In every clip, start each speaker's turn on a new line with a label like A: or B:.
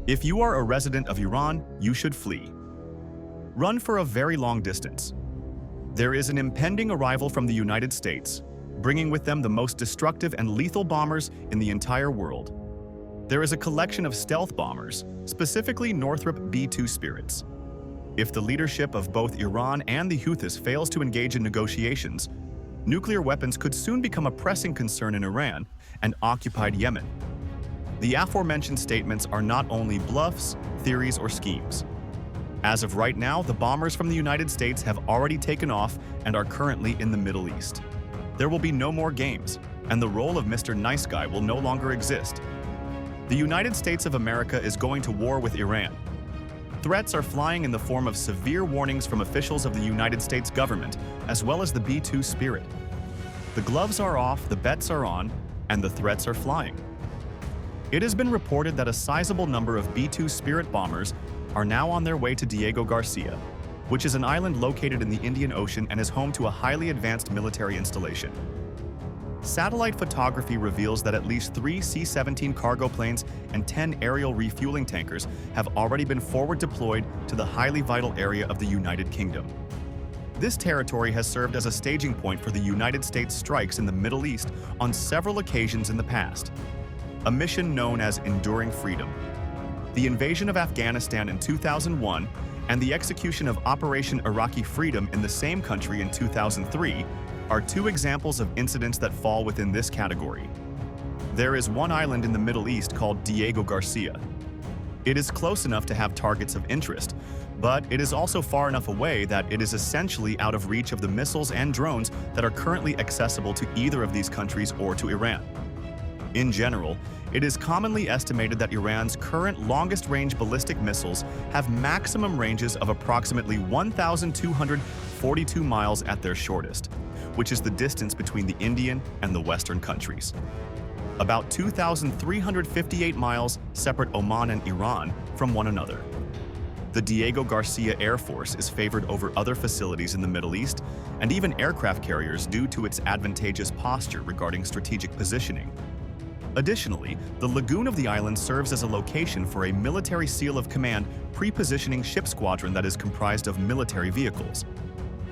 A: If you are a resident of Iran, you should flee. Run for a very long distance. There is an impending arrival from the United States, bringing with them the most destructive and lethal bombers in the entire world. There is a collection of stealth bombers, specifically Northrop B-2 Spirits. If the leadership of both Iran and the Houthis fails to engage in negotiations, nuclear weapons could soon become a pressing concern in Iran and occupied Yemen. The aforementioned statements are not only bluffs, theories, or schemes. As of right now, the bombers from the United States have already taken off and are currently in the Middle East. There will be no more games, and the role of Mr. Nice Guy will no longer exist. The United States of America is going to war with Iran. Threats are flying in the form of severe warnings from officials of the United States government, as well as the B-2 Spirit. The gloves are off, the bets are on, and the threats are flying. It has been reported that a sizable number of B-2 Spirit bombers are now on their way to Diego Garcia, which is an island located in the Indian Ocean and is home to a highly advanced military installation. Satellite photography reveals that at least 3 C-17 cargo planes and 10 aerial refueling tankers have already been forward deployed to the highly vital area of the United Kingdom. This territory has served as a staging point for the United States strikes in the Middle East on several occasions in the past. A mission known as Enduring Freedom. The invasion of Afghanistan in 2001 and the execution of Operation Iraqi Freedom in the same country in 2003 are two examples of incidents that fall within this category. There is one island in the Middle East called Diego Garcia. It is close enough to have targets of interest, but it is also far enough away that it is essentially out of reach of the missiles and drones that are currently accessible to either of these countries or to Iran. In general, it is commonly estimated that Iran's current longest-range ballistic missiles have maximum ranges of approximately 1,242 miles at their shortest, which is the distance between the Indian and the Western countries. About 2,358 miles separate Oman and Iran from one another. The Diego Garcia Air Force is favored over other facilities in the Middle East and even aircraft carriers due to its advantageous posture regarding strategic positioning. Additionally, the lagoon of the island serves as a location for a military seal of command pre-positioning ship squadron that is comprised of military vehicles.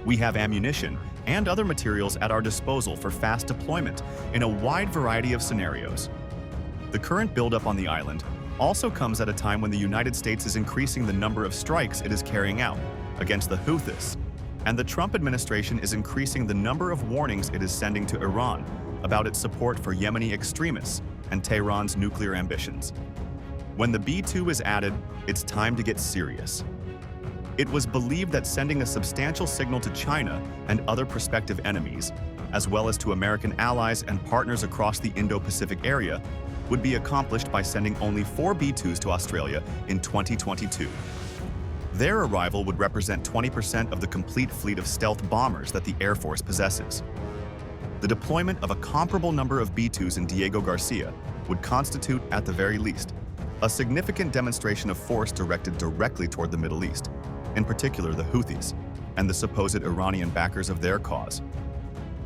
A: We have ammunition and other materials at our disposal for fast deployment in a wide variety of scenarios. The current buildup on the island also comes at a time when the United States is increasing the number of strikes it is carrying out against the Houthis, and the Trump administration is increasing the number of warnings it is sending to Iran about its support for Yemeni extremists and Tehran's nuclear ambitions. When the B-2 is added, it's time to get serious. It was believed that sending a substantial signal to China and other prospective enemies, as well as to American allies and partners across the Indo-Pacific area, would be accomplished by sending only 4 B-2s to Australia in 2022. Their arrival would represent 20% of the complete fleet of stealth bombers that the Air Force possesses. The deployment of a comparable number of B-2s in Diego Garcia would constitute, at the very least, a significant demonstration of force directed directly toward the Middle East, in particular the Houthis, and the supposed Iranian backers of their cause.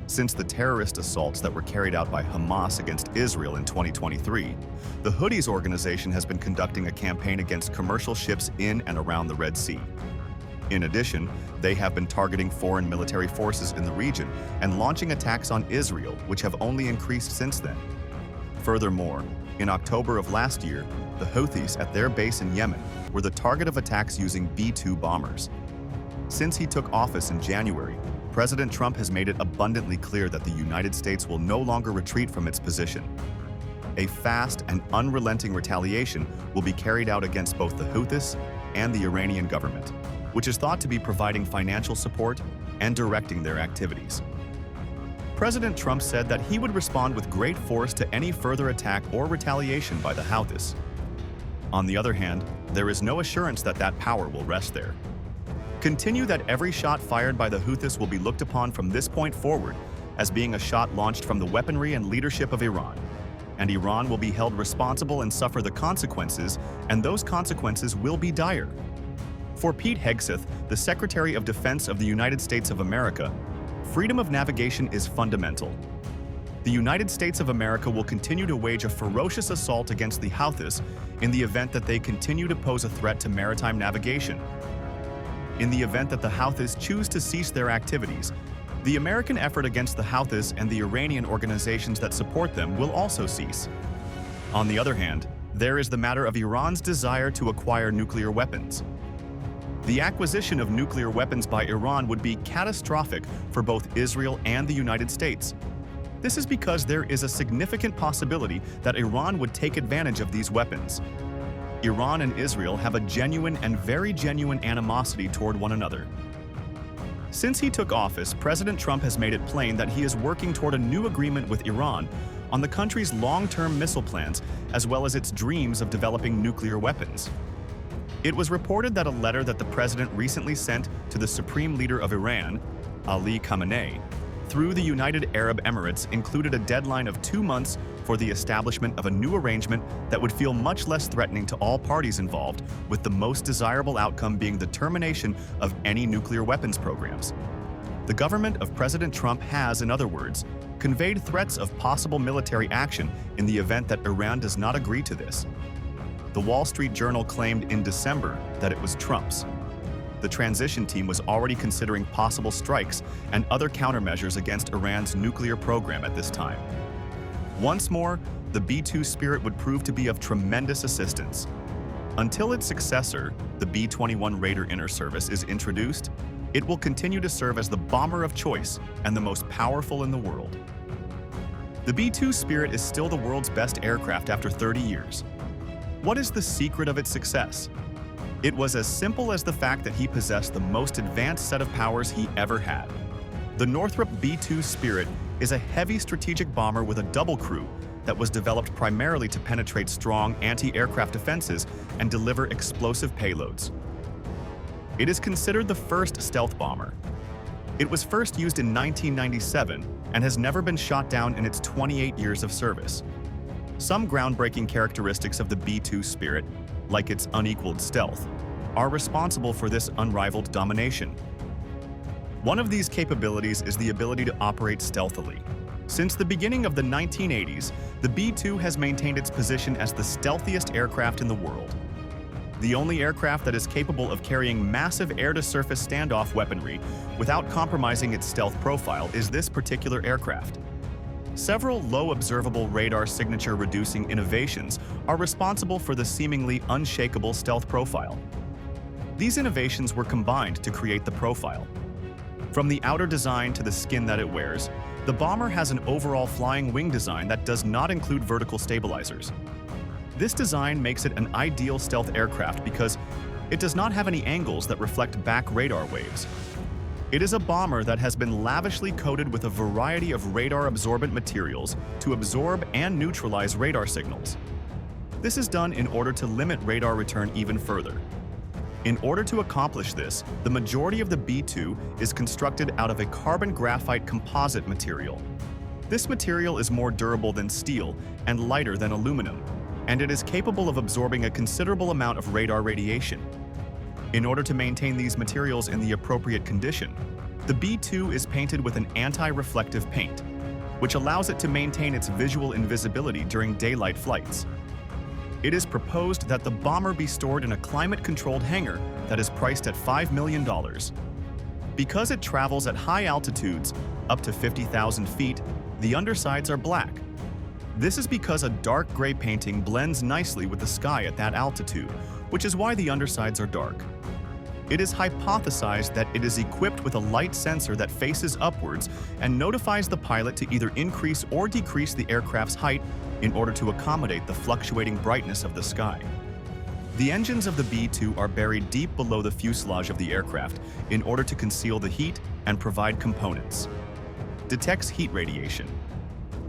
A: Since the terrorist assaults that were carried out by Hamas against Israel in 2023, the Houthis organization has been conducting a campaign against commercial ships in and around the Red Sea. In addition, they have been targeting foreign military forces in the region and launching attacks on Israel, which have only increased since then. Furthermore, in October of last year, the Houthis at their base in Yemen were the target of attacks using B-2 bombers. Since he took office in January, President Trump has made it abundantly clear that the United States will no longer retreat from its position. A fast and unrelenting retaliation will be carried out against both the Houthis and the Iranian government, which is thought to be providing financial support and directing their activities. President Trump said that he would respond with great force to any further attack or retaliation by the Houthis. On the other hand, there is no assurance that that power will rest there. Continue that every shot fired by the Houthis will be looked upon from this point forward as being a shot launched from the weaponry and leadership of Iran, and Iran will be held responsible and suffer the consequences, and those consequences will be dire. For Pete Hegseth, the Secretary of Defense of the United States of America, freedom of navigation is fundamental. The United States of America will continue to wage a ferocious assault against the Houthis in the event that they continue to pose a threat to maritime navigation. In the event that the Houthis choose to cease their activities, the American effort against the Houthis and the Iranian organizations that support them will also cease. On the other hand, there is the matter of Iran's desire to acquire nuclear weapons. The acquisition of nuclear weapons by Iran would be catastrophic for both Israel and the United States. This is because there is a significant possibility that Iran would take advantage of these weapons. Iran and Israel have a genuine and very genuine animosity toward one another. Since he took office, President Trump has made it plain that he is working toward a new agreement with Iran on the country's long-term missile plans, as well as its dreams of developing nuclear weapons. It was reported that a letter that the president recently sent to the supreme leader of Iran, Ali Khamenei, through the United Arab Emirates included a deadline of 2 months for the establishment of a new arrangement that would feel much less threatening to all parties involved, with the most desirable outcome being the termination of any nuclear weapons programs. The government of President Trump has, in other words, conveyed threats of possible military action in the event that Iran does not agree to this. The Wall Street Journal claimed in December that it was Trump's. The transition team was already considering possible strikes and other countermeasures against Iran's nuclear program at this time. Once more, the B-2 Spirit would prove to be of tremendous assistance. Until its successor, the B-21 Raider Inner Service, is introduced, it will continue to serve as the bomber of choice and the most powerful in the world. The B-2 Spirit is still the world's best aircraft after 30 years. What is the secret of its success? It was as simple as the fact that he possessed the most advanced set of powers he ever had. The Northrop B-2 Spirit is a heavy strategic bomber with a double crew that was developed primarily to penetrate strong anti-aircraft defenses and deliver explosive payloads. It is considered the first stealth bomber. It was first used in 1997 and has never been shot down in its 28 years of service. Some groundbreaking characteristics of the B-2 Spirit, like its unequaled stealth, are responsible for this unrivaled domination. One of these capabilities is the ability to operate stealthily. Since the beginning of the 1980s, the B-2 has maintained its position as the stealthiest aircraft in the world. The only aircraft that is capable of carrying massive air-to-surface standoff weaponry without compromising its stealth profile is this particular aircraft. Several low observable radar signature reducing innovations are responsible for the seemingly unshakable stealth profile. These innovations were combined to create the profile. From the outer design to the skin that it wears, the bomber has an overall flying wing design that does not include vertical stabilizers. This design makes it an ideal stealth aircraft because it does not have any angles that reflect back radar waves. It is a bomber that has been lavishly coated with a variety of radar-absorbent materials to absorb and neutralize radar signals. This is done in order to limit radar return even further. In order to accomplish this, the majority of the B-2 is constructed out of a carbon graphite composite material. This material is more durable than steel and lighter than aluminum, and it is capable of absorbing a considerable amount of radar radiation. In order to maintain these materials in the appropriate condition, the B-2 is painted with an anti-reflective paint, which allows it to maintain its visual invisibility during daylight flights. It is proposed that the bomber be stored in a climate-controlled hangar that is priced at $5 million. Because it travels at high altitudes, up to 50,000 feet, the undersides are black. This is because a dark gray painting blends nicely with the sky at that altitude, which is why the undersides are dark. It is hypothesized that it is equipped with a light sensor that faces upwards and notifies the pilot to either increase or decrease the aircraft's height in order to accommodate the fluctuating brightness of the sky. The engines of the B-2 are buried deep below the fuselage of the aircraft in order to conceal the heat and provide components. Detects heat radiation.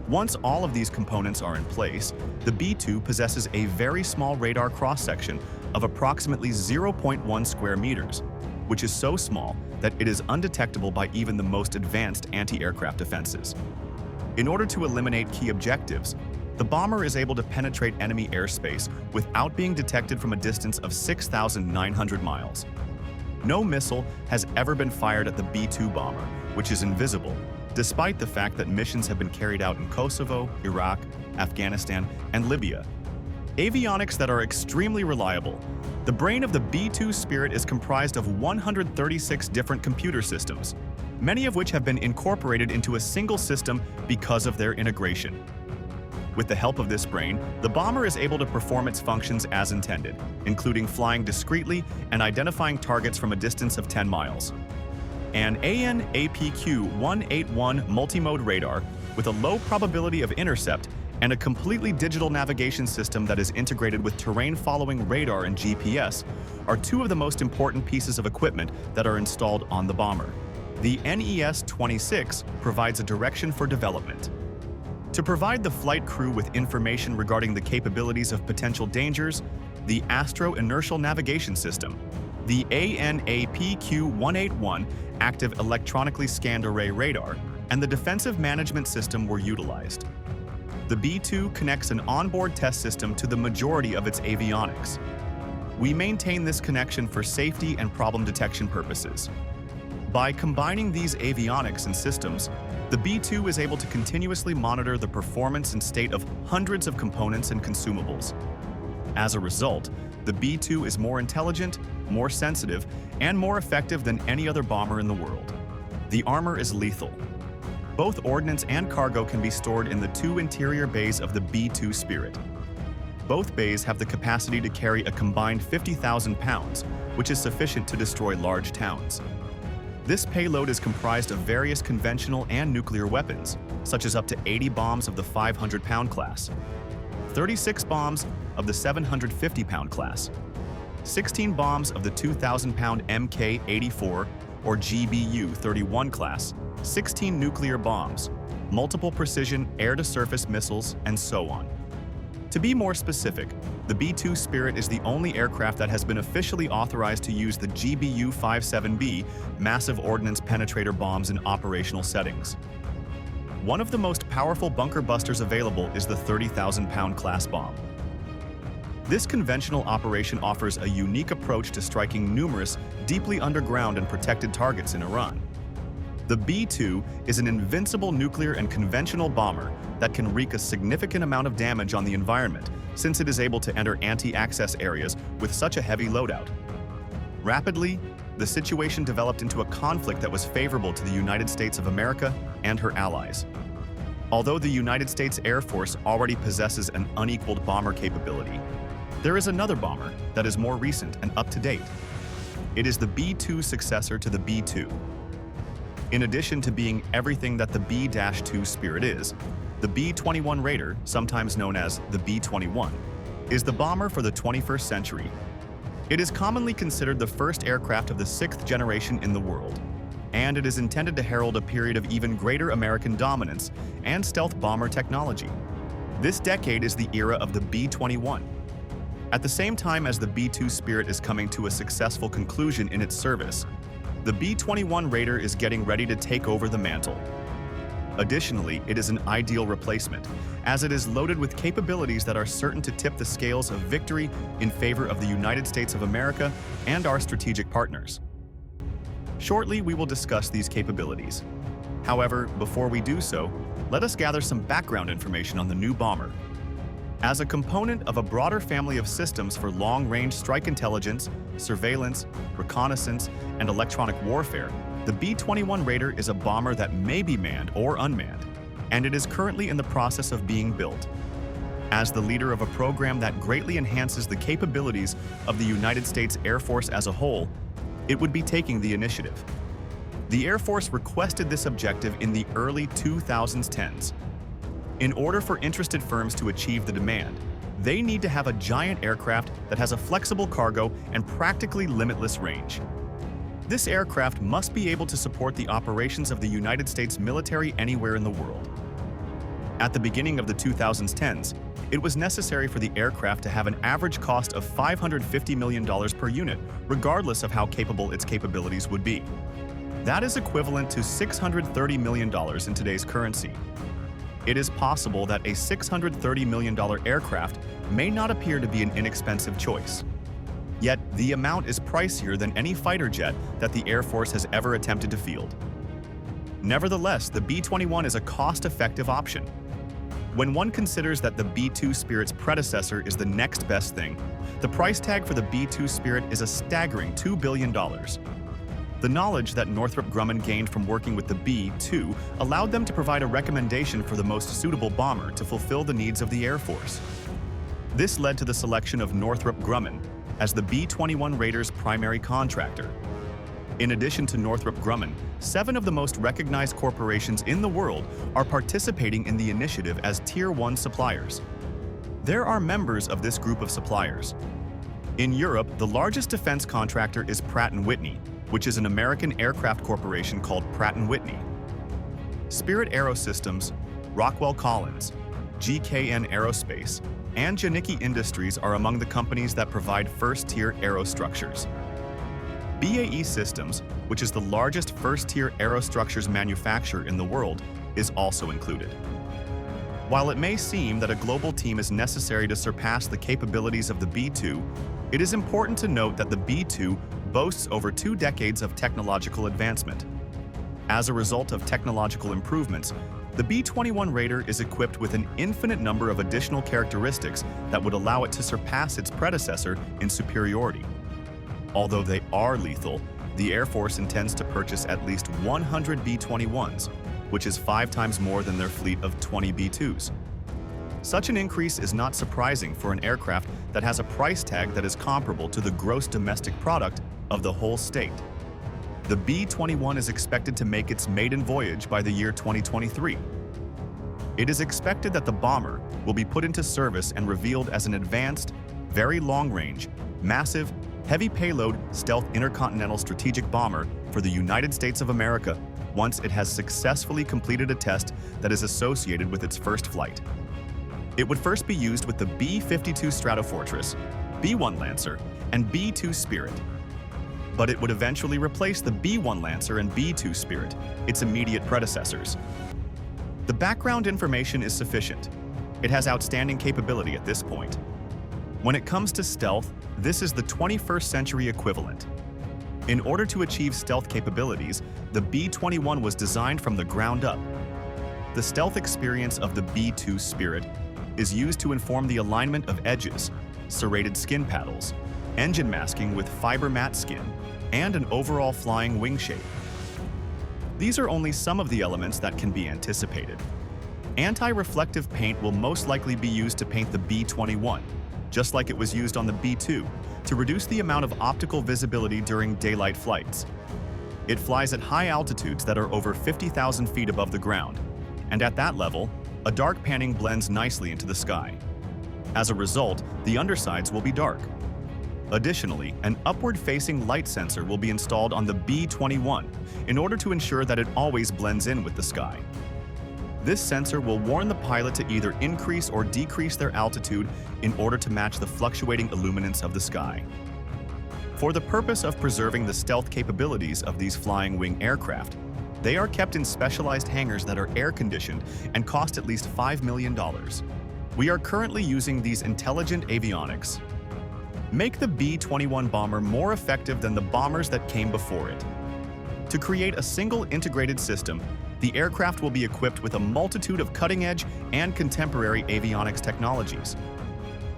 A: Once all of these components are in place, the B-2 possesses a very small radar cross-section of approximately 0.1 square meters, which is so small that it is undetectable by even the most advanced anti-aircraft defenses. In order to eliminate key objectives, the bomber is able to penetrate enemy airspace without being detected from a distance of 6,900 miles. No missile has ever been fired at the B-2 bomber, which is invisible, despite the fact that missions have been carried out in Kosovo, Iraq, Afghanistan, and Libya. Avionics that are extremely reliable. The brain of the B-2 Spirit is comprised of 136 different computer systems, many of which have been incorporated into a single system because of their integration. With the help of this brain, the bomber is able to perform its functions as intended, including flying discreetly and identifying targets from a distance of 10 miles. An AN/APQ-181 multimode radar with a low probability of intercept and a completely digital navigation system that is integrated with terrain-following radar and GPS are two of the most important pieces of equipment that are installed on the bomber. The NES-26 provides a direction for development. To provide the flight crew with information regarding the capabilities of potential dangers, the Astro-Inertial Navigation System, the AN/APQ-181 Active Electronically Scanned Array Radar, and the Defensive Management System were utilized. The B-2 connects an onboard test system to the majority of its avionics. We maintain this connection for safety and problem detection purposes. By combining these avionics and systems, the B-2 is able to continuously monitor the performance and state of hundreds of components and consumables. As a result, the B-2 is more intelligent, more sensitive, and more effective than any other bomber in the world. The armor is lethal. Both ordnance and cargo can be stored in the two interior bays of the B-2 Spirit. Both bays have the capacity to carry a combined 50,000 pounds, which is sufficient to destroy large towns. This payload is comprised of various conventional and nuclear weapons, such as up to 80 bombs of the 500-pound class, 36 bombs of the 750-pound class, 16 bombs of the 2,000-pound Mk-84 or GBU-31 class, 16 nuclear bombs, multiple precision air-to-surface missiles, and so on. To be more specific, the B-2 Spirit is the only aircraft that has been officially authorized to use the GBU-57B massive ordnance penetrator bombs in operational settings. One of the most powerful bunker busters available is the 30,000-pound class bomb. This conventional operation offers a unique approach to striking numerous, deeply underground and protected targets in Iran. The B-2 is an invincible nuclear and conventional bomber that can wreak a significant amount of damage on the environment since it is able to enter anti-access areas with such a heavy loadout. Rapidly, the situation developed into a conflict that was favorable to the United States of America and her allies. Although the United States Air Force already possesses an unequaled bomber capability, there is another bomber that is more recent and up-to-date. It is the B-2 successor to the B-2. In addition to being everything that the B-2 Spirit is, the B-21 Raider, sometimes known as the B-21, is the bomber for the 21st century. It is commonly considered the first aircraft of the 6th generation in the world, and it is intended to herald a period of even greater American dominance and stealth bomber technology. This decade is the era of the B-21. At the same time as the B-2 Spirit is coming to a successful conclusion in its service, the B-21 Raider is getting ready to take over the mantle. Additionally, it is an ideal replacement, as it is loaded with capabilities that are certain to tip the scales of victory in favor of the United States of America and our strategic partners. Shortly, we will discuss these capabilities. However, before we do so, let us gather some background information on the new bomber. As a component of a broader family of systems for long-range strike intelligence, surveillance, reconnaissance, and electronic warfare, the B-21 Raider is a bomber that may be manned or unmanned, and it is currently in the process of being built. As the leader of a program that greatly enhances the capabilities of the United States Air Force as a whole, it would be taking the initiative. The Air Force requested this objective in the early 2010s. In order for interested firms to achieve the demand, they need to have a giant aircraft that has a flexible cargo and practically limitless range. This aircraft must be able to support the operations of the United States military anywhere in the world. At the beginning of the 2010s, it was necessary for the aircraft to have an average cost of $550 million per unit, regardless of how capable its capabilities would be. That is equivalent to $630 million in today's currency. It is possible that a $630 million aircraft may not appear to be an inexpensive choice. Yet, the amount is pricier than any fighter jet that the Air Force has ever attempted to field. Nevertheless, the B-21 is a cost-effective option. When one considers that the B-2 Spirit's predecessor is the next best thing, the price tag for the B-2 Spirit is a staggering $2 billion. The knowledge that Northrop Grumman gained from working with the B-2 allowed them to provide a recommendation for the most suitable bomber to fulfill the needs of the Air Force. This led to the selection of Northrop Grumman as the B-21 Raider's primary contractor. In addition to Northrop Grumman, 7 of the most recognized corporations in the world are participating in the initiative as Tier 1 suppliers. There are members of this group of suppliers. In Europe, the largest defense contractor is Pratt & Whitney, which is an American aircraft corporation called Pratt & Whitney. Spirit Aerosystems, Rockwell Collins, GKN Aerospace, and Janicki Industries are among the companies that provide first-tier aerostructures. BAE Systems, which is the largest first-tier aerostructures manufacturer in the world, is also included. While it may seem that a global team is necessary to surpass the capabilities of the B-2, it is important to note that the B-2 boasts over 2 decades of technological advancement. As a result of technological improvements, the B-21 Raider is equipped with an infinite number of additional characteristics that would allow it to surpass its predecessor in superiority. Although they are lethal, the Air Force intends to purchase at least 100 B-21s, which is 5 times more than their fleet of 20 B-2s. Such an increase is not surprising for an aircraft that has a price tag that is comparable to the gross domestic product of the whole state. The B-21 is expected to make its maiden voyage by the year 2023. It is expected that the bomber will be put into service and revealed as an advanced, very long-range, massive, heavy payload stealth intercontinental strategic bomber for the United States of America once it has successfully completed a test that is associated with its first flight. It would first be used with the B-52 Stratofortress, B-1 Lancer, and B-2 Spirit. But it would eventually replace the B-1 Lancer and B-2 Spirit, its immediate predecessors. The background information is sufficient. It has outstanding capability at this point. When it comes to stealth, this is the 21st century equivalent. In order to achieve stealth capabilities, the B-21 was designed from the ground up. The stealth experience of the B-2 Spirit is used to inform the alignment of edges, serrated skin paddles, engine masking with fiber matte skin, and an overall flying wing shape. These are only some of the elements that can be anticipated. Anti-reflective paint will most likely be used to paint the B-21, just like it was used on the B-2, to reduce the amount of optical visibility during daylight flights. It flies at high altitudes that are over 50,000 feet above the ground, and at that level, a dark panning blends nicely into the sky. As a result, the undersides will be dark. Additionally, an upward-facing light sensor will be installed on the B-21 in order to ensure that it always blends in with the sky. This sensor will warn the pilot to either increase or decrease their altitude in order to match the fluctuating illuminance of the sky. For the purpose of preserving the stealth capabilities of these flying wing aircraft, they are kept in specialized hangars that are air-conditioned and cost at least $5 million. We are currently using these intelligent avionics. Make the B-21 bomber more effective than the bombers that came before it. To create a single integrated system, the aircraft will be equipped with a multitude of cutting-edge and contemporary avionics technologies.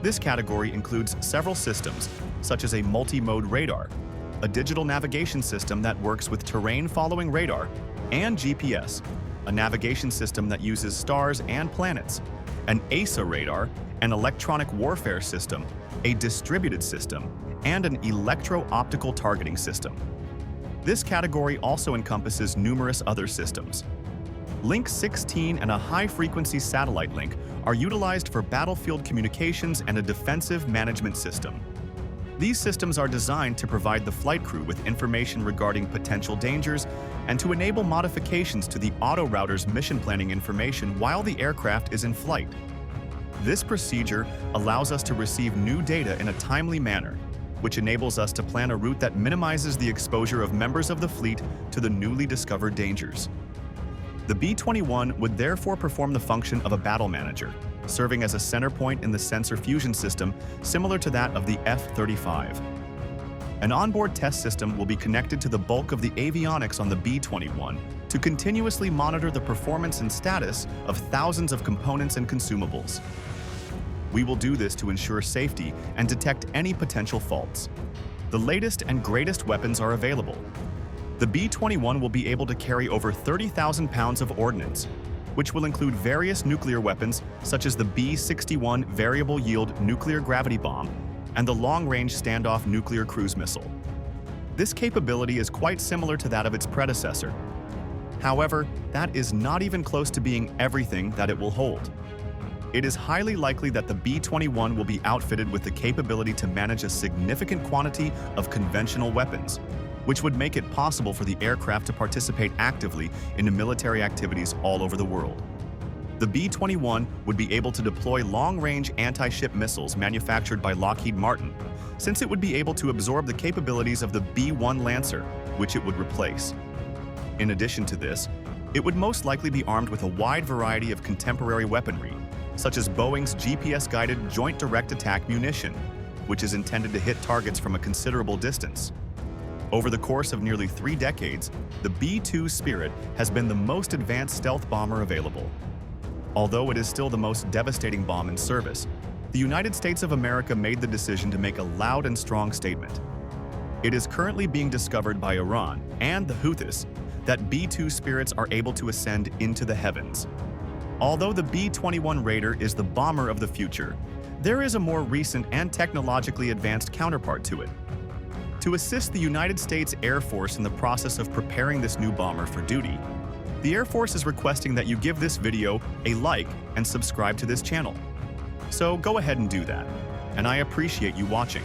A: This category includes several systems, such as a multi-mode radar, a digital navigation system that works with terrain-following radar, and GPS, a navigation system that uses stars and planets, an ASA radar, an electronic warfare system, a distributed system, and an electro-optical targeting system. This category also encompasses numerous other systems. Link 16 and a high-frequency satellite link are utilized for battlefield communications and a defensive management system. These systems are designed to provide the flight crew with information regarding potential dangers and to enable modifications to the auto-router's mission planning information while the aircraft is in flight. This procedure allows us to receive new data in a timely manner, which enables us to plan a route that minimizes the exposure of members of the fleet to the newly discovered dangers. The B-21 would therefore perform the function of a battle manager, serving as a center point in the sensor fusion system similar to that of the F-35. An onboard test system will be connected to the bulk of the avionics on the B-21 to continuously monitor the performance and status of thousands of components and consumables. We will do this to ensure safety and detect any potential faults. The latest and greatest weapons are available. The B-21 will be able to carry over 30,000 pounds of ordnance, which will include various nuclear weapons such as the B-61 variable-yield nuclear gravity bomb and the long-range standoff nuclear cruise missile. This capability is quite similar to that of its predecessor. However, that is not even close to being everything that it will hold. It is highly likely that the B-21 will be outfitted with the capability to manage a significant quantity of conventional weapons, which would make it possible for the aircraft to participate actively in military activities all over the world. The B-21 would be able to deploy long-range anti-ship missiles manufactured by Lockheed Martin, since it would be able to absorb the capabilities of the B-1 Lancer, which it would replace. In addition to this, it would most likely be armed with a wide variety of contemporary weaponry, such as Boeing's GPS-guided Joint Direct Attack munition, which is intended to hit targets from a considerable distance. Over the course of nearly 3 decades, the B-2 Spirit has been the most advanced stealth bomber available. Although it is still the most devastating bomb in service, the United States of America made the decision to make a loud and strong statement. It is currently being discovered by Iran and the Houthis that B-2 Spirits are able to ascend into the heavens. Although the B-21 Raider is the bomber of the future, there is a more recent and technologically advanced counterpart to it. To assist the United States Air Force in the process of preparing this new bomber for duty, the Air Force is requesting that you give this video a like and subscribe to this channel. So go ahead and do that, and I appreciate you watching.